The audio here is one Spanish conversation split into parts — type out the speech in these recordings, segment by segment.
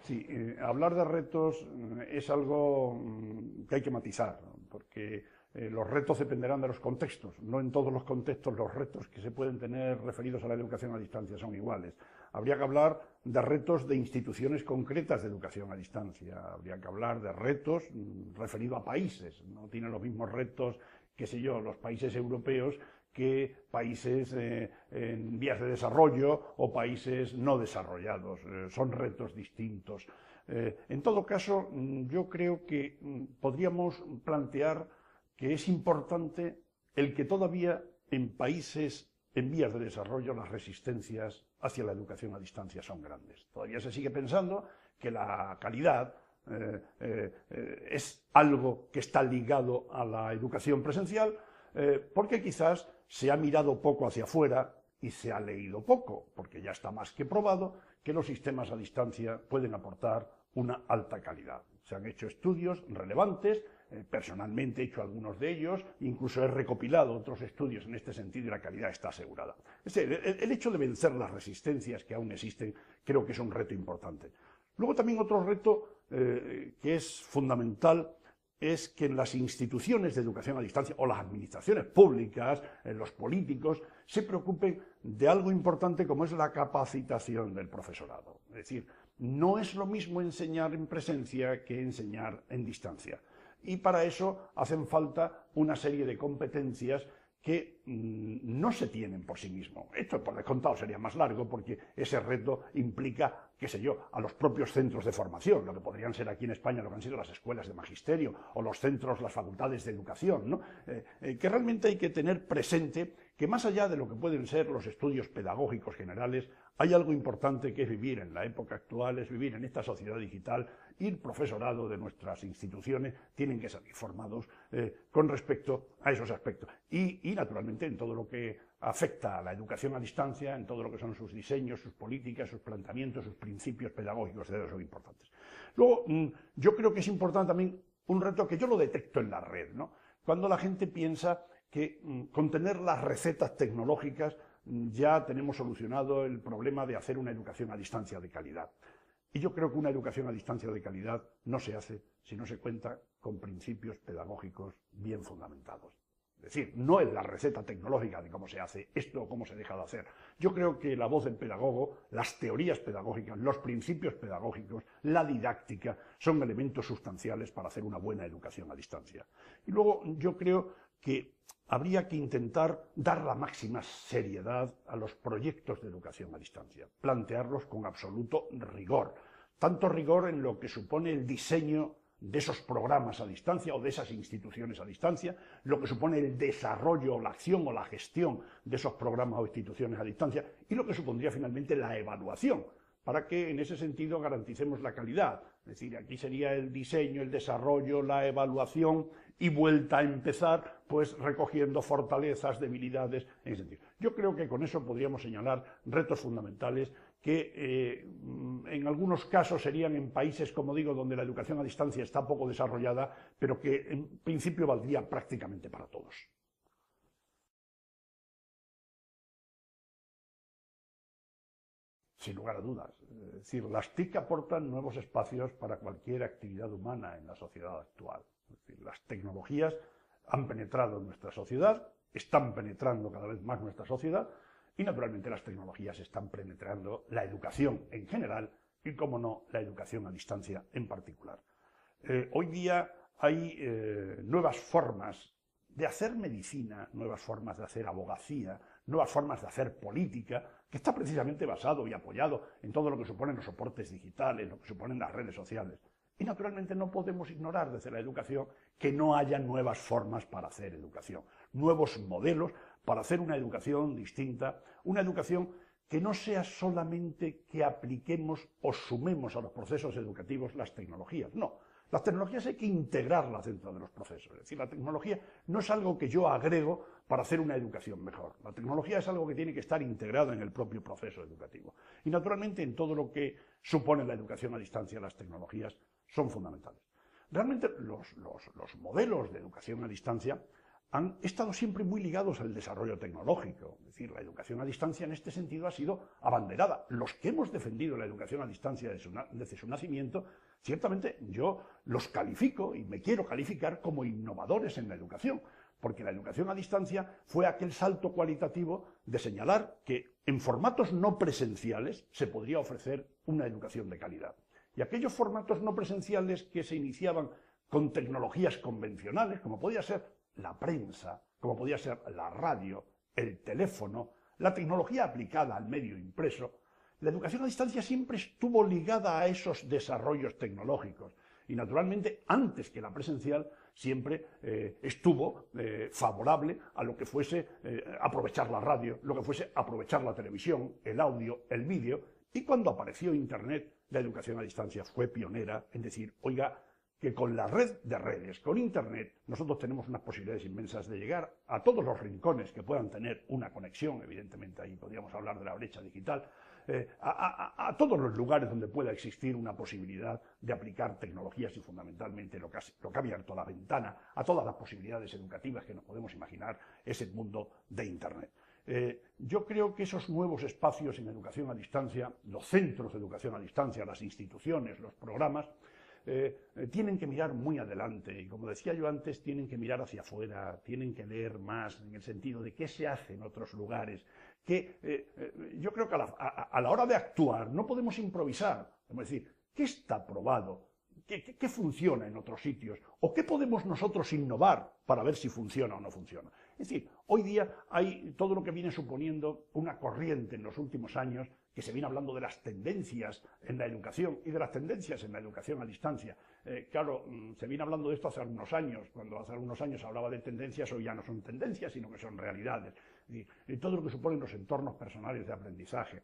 Sí, hablar de retos es algo que hay que matizar, ¿no? Porque los retos dependerán de los contextos. No en todos los contextos los retos que se pueden tener referidos a la educación a distancia son iguales. Habría que hablar de retos de instituciones concretas de educación a distancia. Habría que hablar de retos referidos a países. No tienen los mismos retos, qué sé yo, los países europeos que países en vías de desarrollo o países no desarrollados. Son retos distintos. En todo caso, yo creo que podríamos plantear que es importante el que todavía en países en vías de desarrollo las resistencias hacia la educación a distancia son grandes. Todavía se sigue pensando que la calidad es algo que está ligado a la educación presencial, porque quizás se ha mirado poco hacia afuera y se ha leído poco, porque ya está más que probado que los sistemas a distancia pueden aportar una alta calidad. Se han hecho estudios relevantes, personalmente he hecho algunos de ellos, incluso he recopilado otros estudios en este sentido y la calidad está asegurada. El hecho de vencer las resistencias que aún existen creo que es un reto importante. Luego también otro reto que es fundamental es que en las instituciones de educación a distancia o las administraciones públicas, los políticos, se preocupen de algo importante como es la capacitación del profesorado. Es decir, no es lo mismo enseñar en presencia que enseñar en distancia. Y para eso hacen falta una serie de competencias que no se tienen por sí mismos. Esto, por descontado, sería más largo porque ese reto implica, qué sé yo, a los propios centros de formación, lo que podrían ser aquí en España lo que han sido las escuelas de magisterio o los centros, las facultades de educación, ¿no? Que realmente hay que tener presente que más allá de lo que pueden ser los estudios pedagógicos generales, hay algo importante que es vivir en la época actual, es vivir en esta sociedad digital, y el profesorado de nuestras instituciones tienen que salir formados con respecto a esos aspectos. Y naturalmente en todo lo que afecta a la educación a distancia, en todo lo que son sus diseños, sus políticas, sus planteamientos, sus principios pedagógicos, son importantes. Luego, yo creo que es importante también un reto que yo lo detecto en la red, ¿no? Cuando la gente piensa que con tener las recetas tecnológicas ya tenemos solucionado el problema de hacer una educación a distancia de calidad. Y yo creo que una educación a distancia de calidad no se hace si no se cuenta con principios pedagógicos bien fundamentados. Es decir, no es la receta tecnológica de cómo se hace esto o cómo se deja de hacer. Yo creo que la voz del pedagogo, las teorías pedagógicas, los principios pedagógicos, la didáctica, son elementos sustanciales para hacer una buena educación a distancia. Y luego yo creo que habría que intentar dar la máxima seriedad a los proyectos de educación a distancia, plantearlos con absoluto rigor, tanto rigor en lo que supone el diseño de esos programas a distancia o de esas instituciones a distancia, lo que supone el desarrollo, la acción o la gestión de esos programas o instituciones a distancia y lo que supondría finalmente la evaluación, para que en ese sentido garanticemos la calidad. Es decir, aquí sería el diseño, el desarrollo, la evaluación y vuelta a empezar, pues recogiendo fortalezas, debilidades, en ese sentido. Yo creo que con eso podríamos señalar retos fundamentales que en algunos casos serían en países, como digo, donde la educación a distancia está poco desarrollada, pero que en principio valdría prácticamente para todos. Sin lugar a dudas. Es decir, las TIC aportan nuevos espacios para cualquier actividad humana en la sociedad actual. Es decir, las tecnologías han penetrado en nuestra sociedad, están penetrando cada vez más nuestra sociedad y naturalmente las tecnologías están penetrando la educación en general y, como no, la educación a distancia en particular. Hoy día hay nuevas formas de hacer medicina, nuevas formas de hacer abogacía, nuevas formas de hacer política, que está precisamente basado y apoyado en todo lo que suponen los soportes digitales, lo que suponen las redes sociales. Y naturalmente no podemos ignorar desde la educación que no haya nuevas formas para hacer educación, nuevos modelos para hacer una educación distinta, una educación que no sea solamente que apliquemos o sumemos a los procesos educativos las tecnologías, no. Las tecnologías hay que integrarlas dentro de los procesos. Es decir, la tecnología no es algo que yo agrego para hacer una educación mejor. La tecnología es algo que tiene que estar integrado en el propio proceso educativo. Y naturalmente en todo lo que supone la educación a distancia, las tecnologías son fundamentales. Realmente los modelos de educación a distancia han estado siempre muy ligados al desarrollo tecnológico. Es decir, la educación a distancia en este sentido ha sido abanderada. Los que hemos defendido la educación a distancia desde su nacimiento, ciertamente yo los califico y me quiero calificar como innovadores en la educación, porque la educación a distancia fue aquel salto cualitativo de señalar que en formatos no presenciales se podría ofrecer una educación de calidad. Y aquellos formatos no presenciales que se iniciaban con tecnologías convencionales, como podía ser la prensa, como podía ser la radio, el teléfono, la tecnología aplicada al medio impreso, la educación a distancia siempre estuvo ligada a esos desarrollos tecnológicos y, naturalmente, antes que la presencial, siempre estuvo favorable a lo que fuese aprovechar la radio, lo que fuese aprovechar la televisión, el audio, el vídeo, y cuando apareció Internet, la educación a distancia fue pionera en decir, oiga, que con la red de redes, con Internet, nosotros tenemos unas posibilidades inmensas de llegar a todos los rincones que puedan tener una conexión, evidentemente ahí podríamos hablar de la brecha digital, a todos los lugares donde pueda existir una posibilidad de aplicar tecnologías y fundamentalmente lo que ha abierto la ventana a todas las posibilidades educativas que nos podemos imaginar es el mundo de Internet. Yo creo que esos nuevos espacios en educación a distancia, los centros de educación a distancia, las instituciones, los programas, tienen que mirar muy adelante y, como decía yo antes, tienen que mirar hacia afuera, tienen que leer más en el sentido de qué se hace en otros lugares, que yo creo que a la hora de actuar no podemos improvisar, es decir, ¿qué está probado? ¿Qué funciona en otros sitios? ¿O qué podemos nosotros innovar para ver si funciona o no funciona? Es decir, hoy día hay todo lo que viene suponiendo una corriente en los últimos años que se viene hablando de las tendencias en la educación y de las tendencias en la educación a distancia. Claro, se viene hablando de esto hace algunos años. Cuando hace algunos años se hablaba de tendencias, hoy ya no son tendencias, sino que son realidades. Y todo lo que suponen los entornos personales de aprendizaje.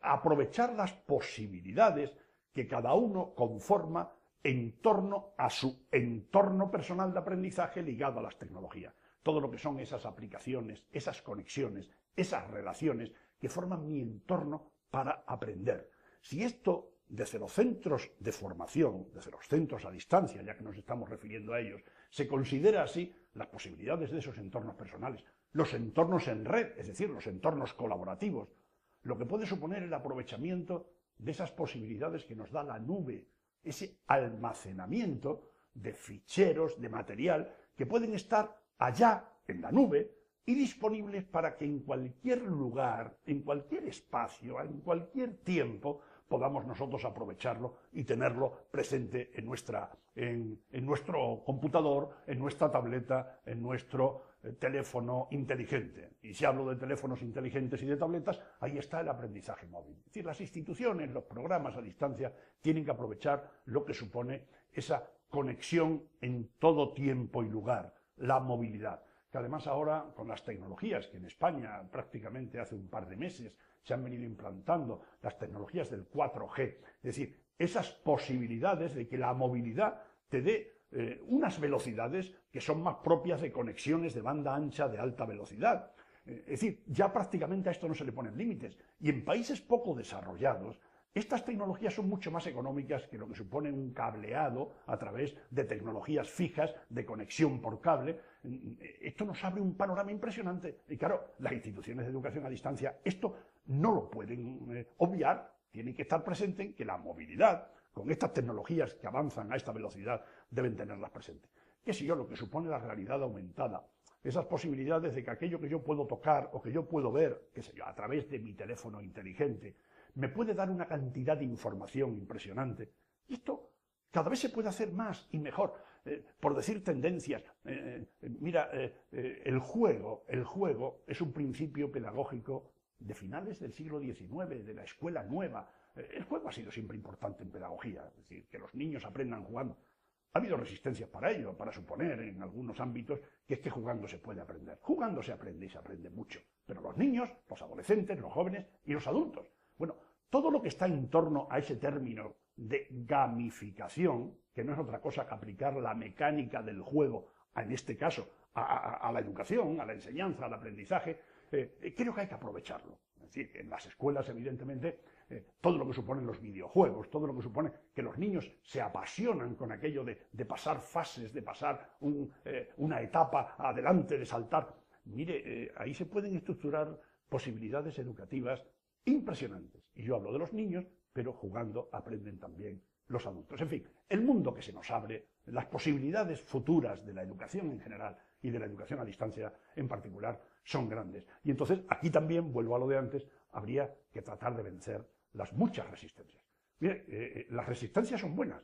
Aprovechar las posibilidades que cada uno conforma en torno a su entorno personal de aprendizaje ligado a las tecnologías. Todo lo que son esas aplicaciones, esas conexiones, esas relaciones que forman mi entorno para aprender. Si esto, desde los centros de formación, desde los centros a distancia, ya que nos estamos refiriendo a ellos, se considera así, las posibilidades de esos entornos personales, los entornos en red, es decir, los entornos colaborativos, lo que puede suponer el aprovechamiento de esas posibilidades que nos da la nube, ese almacenamiento de ficheros, de material, que pueden estar allá en la nube y disponibles para que en cualquier lugar, en cualquier espacio, en cualquier tiempo, podamos nosotros aprovecharlo y tenerlo presente en nuestro computador, en nuestra tableta, en nuestro teléfono inteligente. Y si hablo de teléfonos inteligentes y de tabletas, ahí está el aprendizaje móvil. Es decir, las instituciones, los programas a distancia tienen que aprovechar lo que supone esa conexión en todo tiempo y lugar, la movilidad. Que además ahora, con las tecnologías que en España prácticamente hace un par de meses se han venido implantando, las tecnologías del 4G, es decir, esas posibilidades de que la movilidad te dé unas velocidades que son más propias de conexiones de banda ancha de alta velocidad. Es decir, ya prácticamente a esto no se le ponen límites. Y en países poco desarrollados, estas tecnologías son mucho más económicas que lo que supone un cableado a través de tecnologías fijas de conexión por cable. Esto nos abre un panorama impresionante. Y claro, las instituciones de educación a distancia esto no lo pueden obviar. Tienen que estar presentes en que la movilidad, con estas tecnologías que avanzan a esta velocidad, deben tenerlas presentes. ¿Qué sé yo? Lo que supone la realidad aumentada. Esas posibilidades de que aquello que yo puedo tocar o que yo puedo ver, qué sé yo, a través de mi teléfono inteligente, me puede dar una cantidad de información impresionante. Y esto cada vez se puede hacer más y mejor. Por decir tendencias, mira, el juego es un principio pedagógico de finales del siglo XIX, de la escuela nueva. El juego ha sido siempre importante en pedagogía, es decir, que los niños aprendan jugando. Ha habido resistencias para ello, para suponer en algunos ámbitos que es que jugando se puede aprender. Jugando se aprende y se aprende mucho. Pero los niños, los adolescentes, los jóvenes y los adultos. Bueno, todo lo que está en torno a ese término de gamificación, que no es otra cosa que aplicar la mecánica del juego, en este caso, a la educación, a la enseñanza, al aprendizaje, creo que hay que aprovecharlo. Es decir, en las escuelas, evidentemente, todo lo que suponen los videojuegos, todo lo que supone que los niños se apasionan con aquello de pasar fases, de pasar una etapa adelante, de saltar. Mire, ahí se pueden estructurar posibilidades educativas impresionantes. Y yo hablo de los niños, pero jugando aprenden también los adultos. En fin, el mundo que se nos abre, las posibilidades futuras de la educación en general y de la educación a distancia en particular son grandes. Y entonces, aquí también, vuelvo a lo de antes, habría que tratar de vencer las muchas resistencias. Mire, las resistencias son buenas,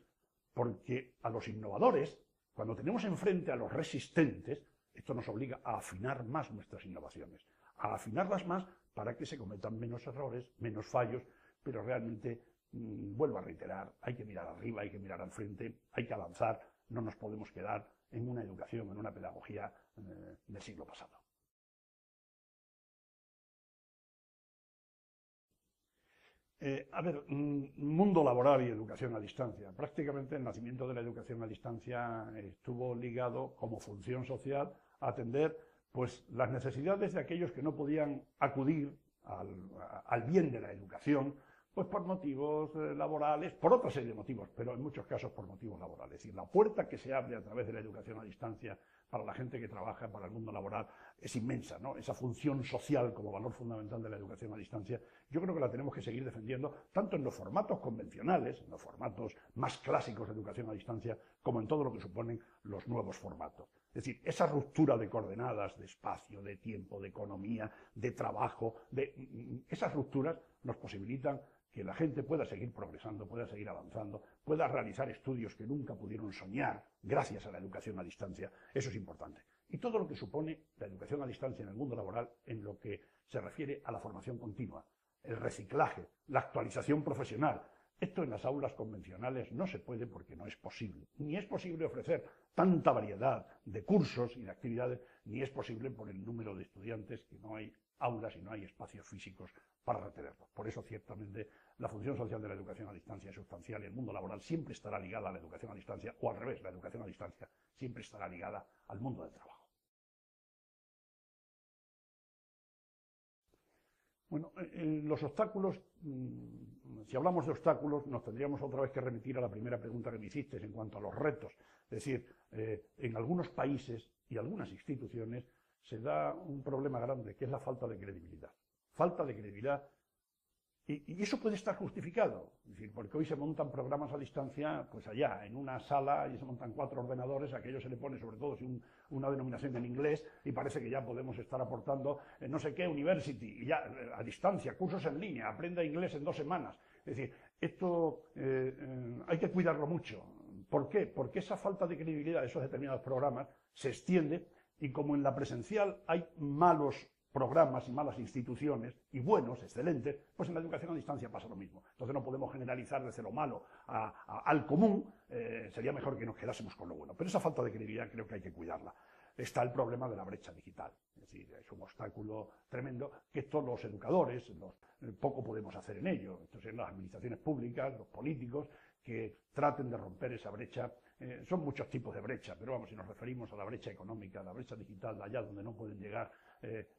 porque a los innovadores, cuando tenemos enfrente a los resistentes, esto nos obliga a afinar más nuestras innovaciones, a afinarlas más para que se cometan menos errores, menos fallos, pero realmente, vuelvo a reiterar, hay que mirar arriba, hay que mirar al frente, hay que avanzar, no nos podemos quedar en una educación, en una pedagogía del siglo pasado. Mundo laboral y educación a distancia. Prácticamente el nacimiento de la educación a distancia estuvo ligado como función social a atender pues, las necesidades de aquellos que no podían acudir al bien de la educación, pues por motivos laborales, por otra serie de motivos, pero en muchos casos por motivos laborales. Es decir, la puerta que se abre a través de la educación a distancia para la gente que trabaja, para el mundo laboral, es inmensa, ¿no? Esa función social como valor fundamental de la educación a distancia, yo creo que la tenemos que seguir defendiendo, tanto en los formatos convencionales, en los formatos más clásicos de educación a distancia, como en todo lo que suponen los nuevos formatos. Es decir, esa ruptura de coordenadas, de espacio, de tiempo, de economía, de trabajo, esas rupturas nos posibilitan que la gente pueda seguir progresando, pueda seguir avanzando, pueda realizar estudios que nunca pudieron soñar gracias a la educación a distancia. Eso es importante. Y todo lo que supone la educación a distancia en el mundo laboral en lo que se refiere a la formación continua, el reciclaje, la actualización profesional. Esto en las aulas convencionales no se puede porque no es posible. Ni es posible ofrecer tanta variedad de cursos y de actividades, ni es posible por el número de estudiantes, que no hay aulas y no hay espacios físicos para retenerlos. Por eso, ciertamente, la función social de la educación a distancia es sustancial y el mundo laboral siempre estará ligada a la educación a distancia, o al revés, la educación a distancia siempre estará ligada al mundo del trabajo. Bueno, los obstáculos, si hablamos de obstáculos, nos tendríamos otra vez que remitir a la primera pregunta que me hiciste en cuanto a los retos. Es decir, en algunos países y algunas instituciones se da un problema grande, que es la falta de credibilidad. Falta de credibilidad. Y eso puede estar justificado, es decir, porque hoy se montan programas a distancia, pues allá, en una sala, y se montan 4 ordenadores, a aquello se le pone, sobre todo, si una denominación en inglés, y parece que ya podemos estar aportando no sé qué university, y ya a distancia, cursos en línea, aprenda inglés en 2 semanas. Es decir, esto hay que cuidarlo mucho. ¿Por qué? Porque esa falta de credibilidad de esos determinados programas se extiende, y como en la presencial hay malos programas y malas instituciones, y buenos, excelentes, pues en la educación a distancia pasa lo mismo. Entonces no podemos generalizar desde lo malo al común, sería mejor que nos quedásemos con lo bueno. Pero esa falta de credibilidad creo que hay que cuidarla. Está el problema de la brecha digital, es decir, es un obstáculo tremendo que todos los educadores, poco podemos hacer en ello. Entonces las administraciones públicas, los políticos, que traten de romper esa brecha. Son muchos tipos de brecha, pero vamos, si nos referimos a la brecha económica, a la brecha digital, allá donde no pueden llegar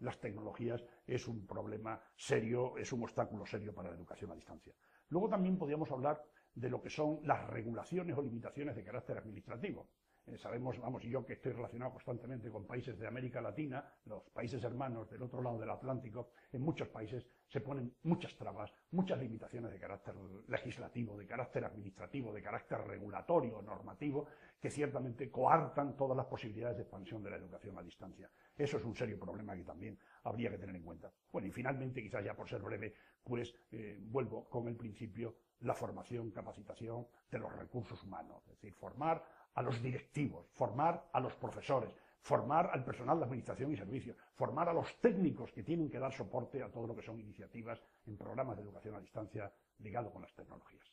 las tecnologías, es un problema serio, es un obstáculo serio para la educación a distancia. Luego también podríamos hablar de lo que son las regulaciones o limitaciones de carácter administrativo. Sabemos, vamos, y yo que estoy relacionado constantemente con países de América Latina, los países hermanos del otro lado del Atlántico, en muchos países se ponen muchas trabas, muchas limitaciones de carácter legislativo, de carácter administrativo, de carácter regulatorio, normativo, que ciertamente coartan todas las posibilidades de expansión de la educación a distancia. Eso es un serio problema que también habría que tener en cuenta. Bueno, y finalmente, quizás ya por ser breve, pues vuelvo con el principio, la formación, capacitación de los recursos humanos, es decir, formar a los directivos, formar a los profesores, formar al personal de administración y servicios, formar a los técnicos que tienen que dar soporte a todo lo que son iniciativas en programas de educación a distancia ligado con las tecnologías.